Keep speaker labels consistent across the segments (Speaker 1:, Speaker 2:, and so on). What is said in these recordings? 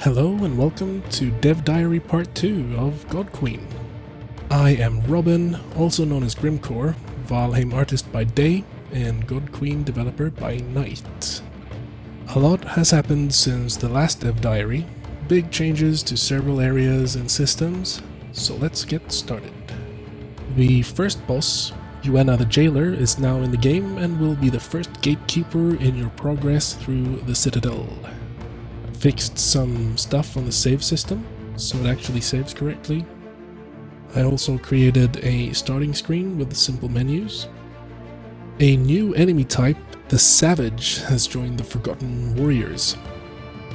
Speaker 1: Hello and welcome to Dev Diary Part 2 of God Queen. I am Robin, also known as Grimcore, Valheim artist by day and God Queen developer by night. A lot has happened since the last Dev Diary, big changes to several areas and systems, so let's get started. The first boss, Yuenna the Jailer, is now in the game and will be the first gatekeeper in your progress through the Citadel. Fixed some stuff on the save system, so it actually saves correctly. I also created a starting screen with simple menus. A new enemy type, the Savage, has joined the Forgotten Warriors.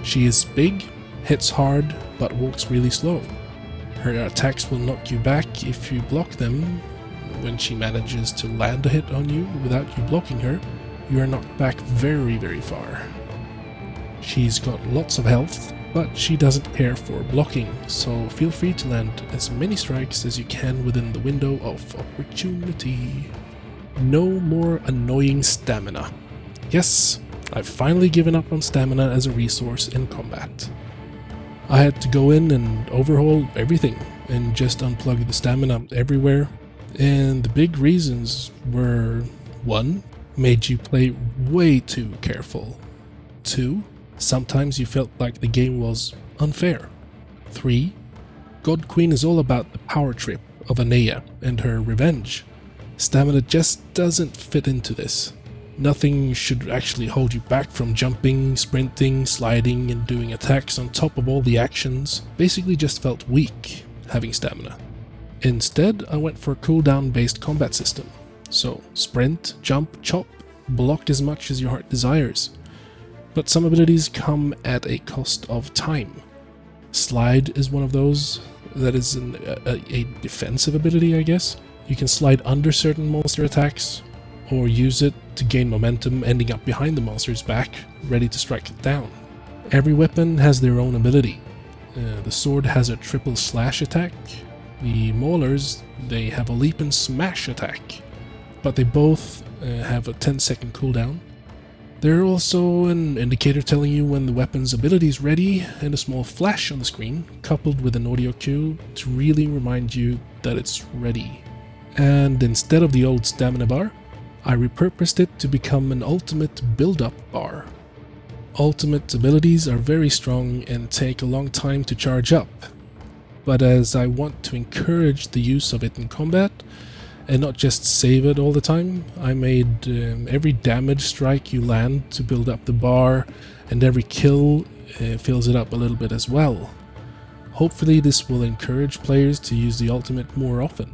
Speaker 1: She is big, hits hard, but walks really slow. Her attacks will knock you back if you block them. When she manages to land a hit on you without you blocking her, you are knocked back very far. She's got lots of health, but she doesn't care for blocking, so feel free to land as many strikes as you can within the window of opportunity. No more annoying stamina. Yes, I've finally given up on stamina as a resource in combat. I had to go in and overhaul everything and just unplug the stamina everywhere, and the big reasons were 1. Made you play way too careful. 2. Sometimes you felt like the game was unfair. 3. God Queen is all about the power trip of Anea and her revenge. Stamina just doesn't fit into this. Nothing should actually hold you back from jumping, sprinting, sliding, and doing attacks on top of all the actions. Basically just felt weak having stamina. Instead, I went for a cooldown based combat system. So sprint, jump, chop, block as much as your heart desires. But some abilities come at a cost of time. Slide is one of those. That is a defensive ability, I guess. You can slide under certain monster attacks, or use it to gain momentum, ending up behind the monster's back, ready to strike it down. Every weapon has their own ability. The sword has a triple slash attack. The maulers, they have a leap and smash attack, but they both have a 10-second cooldown. There's also an indicator telling you when the weapon's ability is ready, and a small flash on the screen, coupled with an audio cue to really remind you that it's ready. And instead of the old stamina bar, I repurposed it to become an ultimate build-up bar. Ultimate abilities are very strong and take a long time to charge up, but as I want to encourage the use of it in combat, and not just save it all the time, I made every damage strike you land to build up the bar, and every kill fills it up a little bit as well. Hopefully this will encourage players to use the ultimate more often.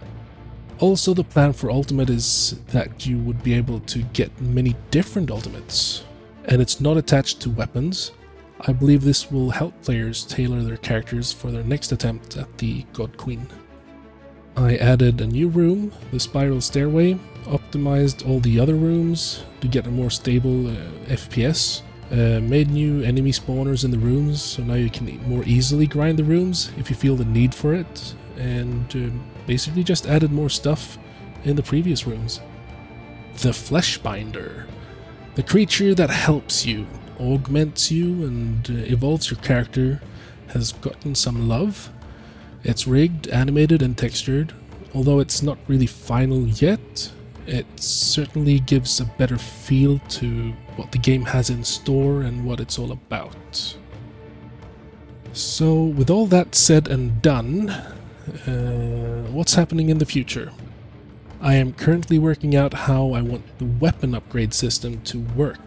Speaker 1: Also, the plan for ultimate is that you would be able to get many different ultimates, and it's not attached to weapons. I believe this will help players tailor their characters for their next attempt at the God Queen. I added a new room, the spiral stairway, optimized all the other rooms to get a more stable FPS, made new enemy spawners in the rooms, so now you can more easily grind the rooms if you feel the need for it, and basically just added more stuff in the previous rooms. The Fleshbinder, the creature that helps you, augments you, and evolves your character, has gotten some love. It's rigged, animated, and textured. Although it's not really final yet, it certainly gives a better feel to what the game has in store and what it's all about. So, with all that said and done, what's happening in the future? I am currently working out how I want the weapon upgrade system to work.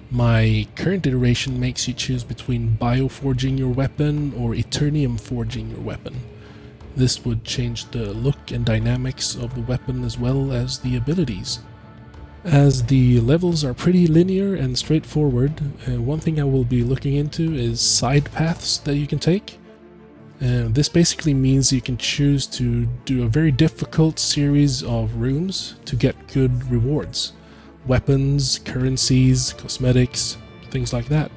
Speaker 1: My current iteration makes you choose between bioforging your weapon or eternium forging your weapon. This would change the look and dynamics of the weapon as well as the abilities. As the levels are pretty linear and straightforward, one thing I will be looking into is side paths that you can take. This basically means you can choose to do a very difficult series of rooms to get good rewards. Weapons, currencies, cosmetics, things like that.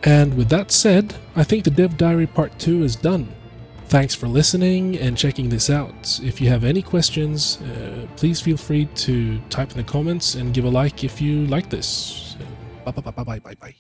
Speaker 1: And with that said, I think the Dev Diary Part 2 is done. Thanks for listening and checking this out. If you have any questions, please feel free to type in the comments and give a like if you like this. Bye.